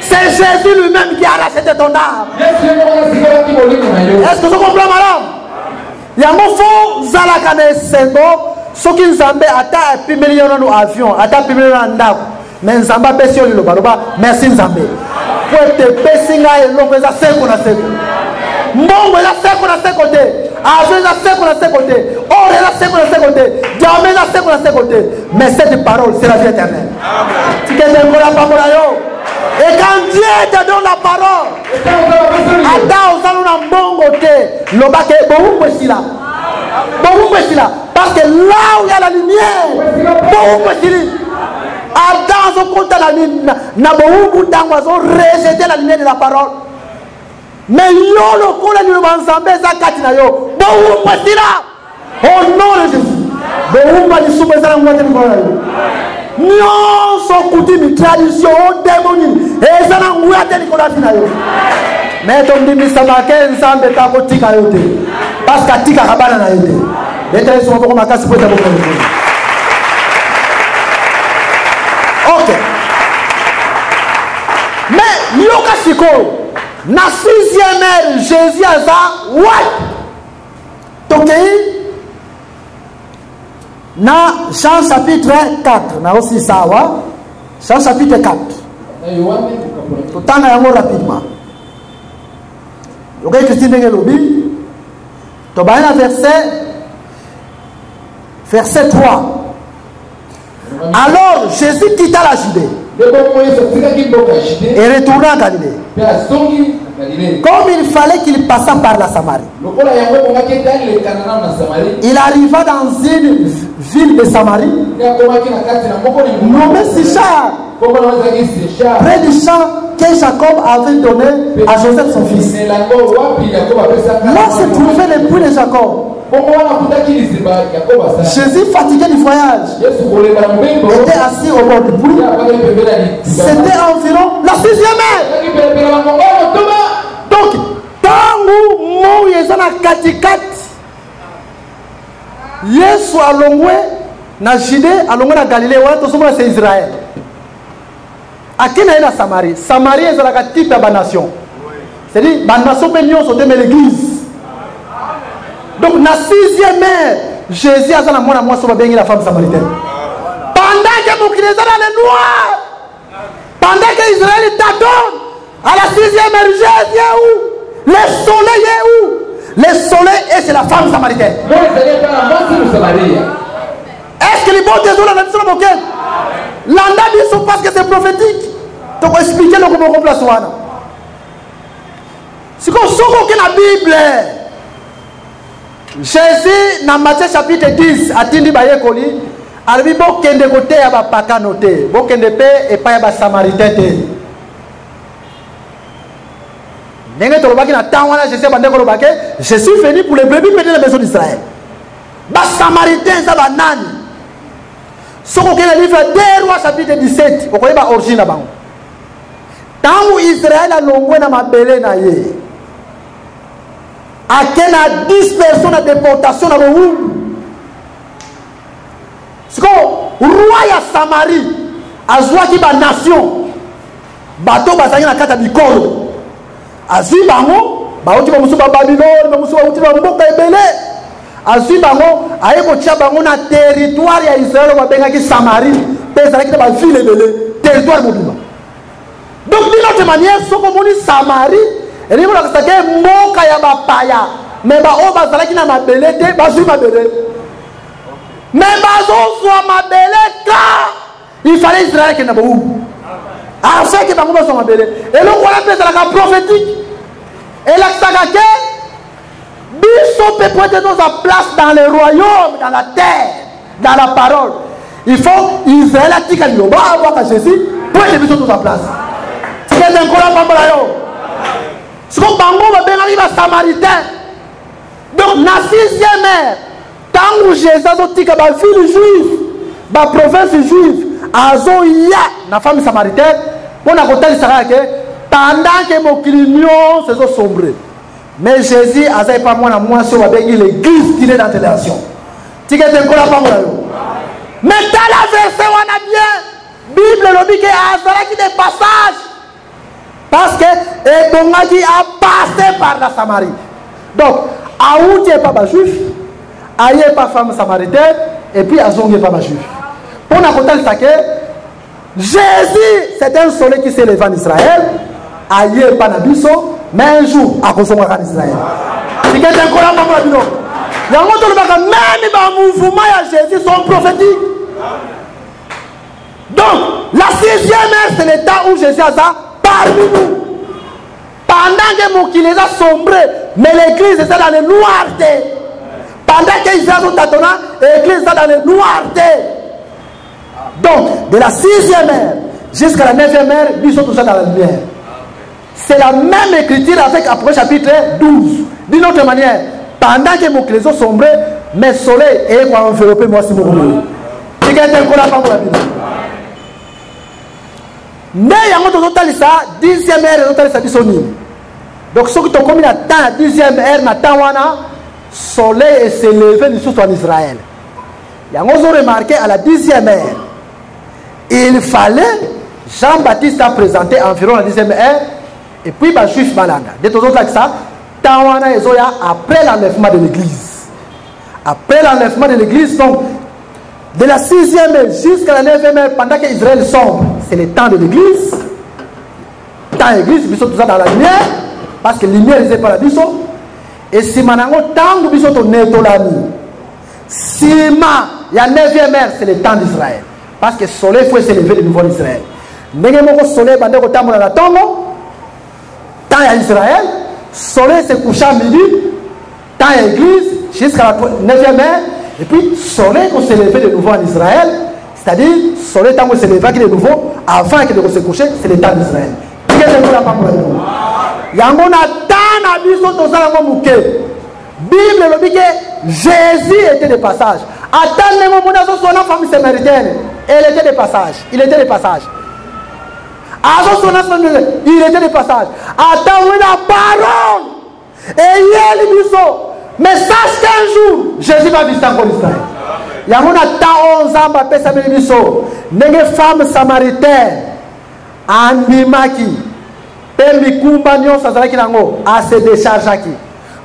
c'est Jésus lui-même qui a racheté ton âme. Est-ce que vous comprenez madame? Il y a un faux zalakane sendo. Ce qui nous a atta pimeli no avion, atta pimeli no ndako. Mais Nzamba pesi yo liloba, merci Nzambe. Pour te pesinga et l'homme eza seko na seko. Mbongo eza seko na seko te. Avion eza seko na seko te. Or eza seko na seko te. Diamant eza seko na seko te. Mais cette parole, c'est la vie éternelle. Tu te donnes la parole à yo. Et quand Dieu te donne la parole, atta ozaluna mbongo te. Lobake boumbo sila. Boumbo sila. Parce que là où il y a la lumière, boumbo sila. Adam ont compté la lumière, n'a pas rejeté la lumière de la parole. Mais yo le coup de l'ensemble ça katina yo. Bon au nom de Jésus. Bon on va lui soumettre la moitié de nyonso coutume tradition démoni eza na nguya te likolo ya tina yo me tondimisama ke nzambe ta kotika yo te parce que atikaka bana na yo te betala esunga moko makasi po eta bokolo. Ok, mais yoka sikoyo na 6e heure Jésus aza wapi? Tokei na Jean chapitre 4 na aussi sawa Jean chapitre 4 totanga yango rapidement. Ok, Christine ndenge lobi tobaya na verset 3. Alors Jésus quitta la Judée et retourna en Galilée. Comme il fallait qu'il passât par la Samarie, il arriva dans une ville de Samarie nommée Sichar, près du champ que Jacob avait donné à Joseph son fils. Là se trouvait le puits de Jacob. Jésus, fatigué du voyage, était assis au bord du puits. C'était environ la 6e heure. Donc, tangu mou yezana katikati Yesu alongwe na Judée, alongwe na Galilée, wana tosomona c'est Israël. Akina na Samarie. Samarie ezalaka type ya nation. C'est-à-dire ba nation pe nyonso te mais l'église. Donc na 6e heure Jésus azana mwana mwasi babengi la femme samaritaine. Pendant que mokili ezana le noir, pendant que Israël tâtonne, à la 6e heure Jésus est où? Le soleil est où? Le soleil est chez la femme samaritaine. Est-ce que les bons désolés la mission moquette? L'anda dit parce que c'est prophétique. Tu peux expliquer le comment on place wana. C'est comme ça qu'on a la Bible. Jésus dans Matthieu chapitre 10 a dit bayekoli, albi bo kende côté ya ba paka noté, bo kende pe et pas ya ba samaritain te. Ndenge tolobaki na temps wana Jésus bandeko lobake, je suis venu pour les brebis de la maison d'Israël. Ba samaritain ça ba nani? Soko ke le livre 2 Rois chapitre 17, okoye ba origine bango. Tangu Israël a longwe na mabele na ye. Akena 10 personnes à déportation na Rwanda. Siko roi ya Samarie azwaki ba nation. Bato bazangi na kata bikolo. Azwi bango, baoti ba musu ba Babylone, ba musu ba uti ba mboka ebele. Azwi bango, aye ko tia bango na territoire ya Israël ba bengaki Samarie, pesa ki ba ville ebele, territoire mobimba. Donc d'une autre manière, ce qu'on dit Samarie, et nous avons dit mboka ya bapaya, mais ba o bazalaki na mabele te, bazwi mabele. Mais bazo soit mabele ka, il fallait Israël qui n'a pas où. Afin que bango soit mabele. Et le roi appelle ça la prophétique. Et la sagake, biso peut prendre notre place dans le royaume, dans la terre, dans la parole. Il faut Israël a dit qu'il y a Jésus, pour que biso notre place. C'est un colon pas yo. Ce qu'on bango va bien arriver à Samaritain. Donc na 6e heure, tant où Jésus a dit que la ville juive, la province juive, azo ya na femme samaritaine, on a côté que pendant que mon clignot se sombre. Mais Jésus a pas moi sur l'église tirée dans la nation. Tu as un colon pas yo. Mais dans la verset on a bien, Bible le dit que azala qui des passages. Parce que Ebongadi a passé par la Samarie. Donc, Aoudi n'est pas juif, Aïe n'est pas femme samaritaine, et puis Azong n'est pas juif. Pour nous raconter ça que Jésus, c'est un soleil qui s'est levé en Israël, Aïe n'est pas Nabiso, mais un jour, à consommer en Israël. C'est quelqu'un qui a un peu il y a un même les mouvements à Jésus sont prophétiques. Donc, la 6e heure, c'est le temps où Jésus a ça. Parmi nous, pendant que mon qui les a sombré, mais l'église est dans le noirté. Pendant que Israël sont tâtonnants, l'église est dans le noirté. Donc, de la 6e heure jusqu'à la 9e heure, nous sommes tous dans la lumière. C'est la même écriture avec Apocalypse chapitre 12. D'une autre manière, pendant que mon qui les a sombré, mais le soleil est enveloppé moi si mon c'est quelqu'un qu'on a pas pour la Bible. nde yango tozotalisa 10e ère ezotalisa biso nini. Donc soki tokomi na temps ya 10e ère na temps wana soleil s'est levé lisusu en Israël. Yango ozo remarqué à la 10e ère il fallait Jean-Baptiste a présenté environ la 10e ère et puis ba juif balanga. De tozotalisa temps wana ezoya après l'enlèvement de l'église. Après l'enlèvement de l'église, donc de la 6e ère jusqu'à la 9e ère, pendant que Israël sombre, c'est le temps de l'église. Temps d'église, nous sommes tous dans la lumière, parce que la lumière n'est pas la biso. Et si maintenant, tant que nous sommes netolami, si il y a 9e ère, c'est le temps d'Israël. Parce que le soleil faut s'élever de nouveau en Israël. N'est-ce pas le soleil, pendant que nous sommes temps à Israël, le soleil se couche à midi, temps à l'église, jusqu'à la 9e ère. Et puis, le soleil qu'on s'est levé de nouveau en Israël, c'est-à-dire, le soleil tant qu'on s'est levé de nouveau, avant qu'il se couche, c'est le temps d'Israël. Qu'est-ce que nous avons dit? Il y a un temps à Bible le dit que Jésus était de passage. Attends, son famille samaritaine, elle était de passage. Il était de passage. Il était de passage. Attends, la parole. Et il mais sache qu'un jour, Jésus va visiter encore Israël. Il y a 11 ans, une femme samaritaine, animaki, pemikumba nyonso azalaki nango, a se déchargeaki.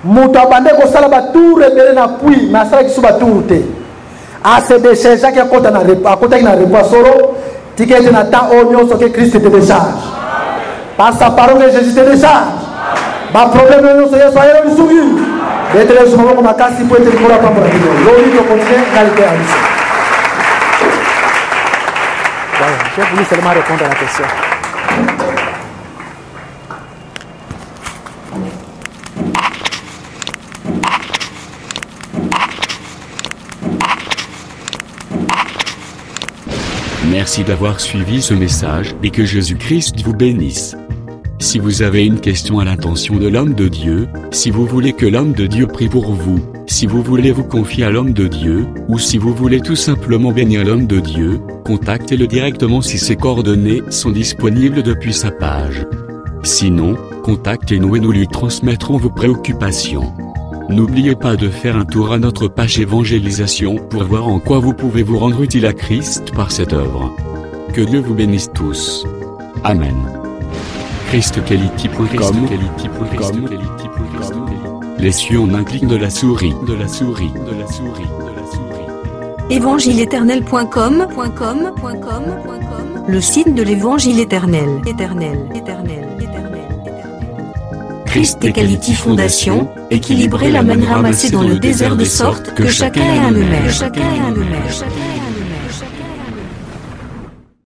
Mutu abande kosala batour ebele na pui, mais asalaki su batour te. A se déchargeaki akotaki na repo soro, tikete na temps oyo nyonso que Christ te décharge. Par sa parole que Jésus te décharge. Ba problème nyonso Yesu ayelo lisugi. D'être les gens comme Akasi pour être pour la parole. L'olive continue qualité à l'issue. Je voulais seulement répondre à la question. Merci d'avoir suivi ce message et que Jésus-Christ vous bénisse. Si vous avez une question à l'intention de l'homme de Dieu, si vous voulez que l'homme de Dieu prie pour vous, si vous voulez vous confier à l'homme de Dieu, ou si vous voulez tout simplement bénir l'homme de Dieu, contactez-le directement si ses coordonnées sont disponibles depuis sa page. Sinon, contactez-nous et nous lui transmettrons vos préoccupations. N'oubliez pas de faire un tour à notre page évangélisation pour voir en quoi vous pouvez vous rendre utile à Christ par cette œuvre. Que Dieu vous bénisse tous. Amen. ChristQuality.com. Les cieux en un clic de la souris. Évangile-éternel.com. Le site de l'Évangile éternel. Christ et Quality Fondation, équilibrer la manne ramassée dans le désert de sorte que chacun ait un numéro.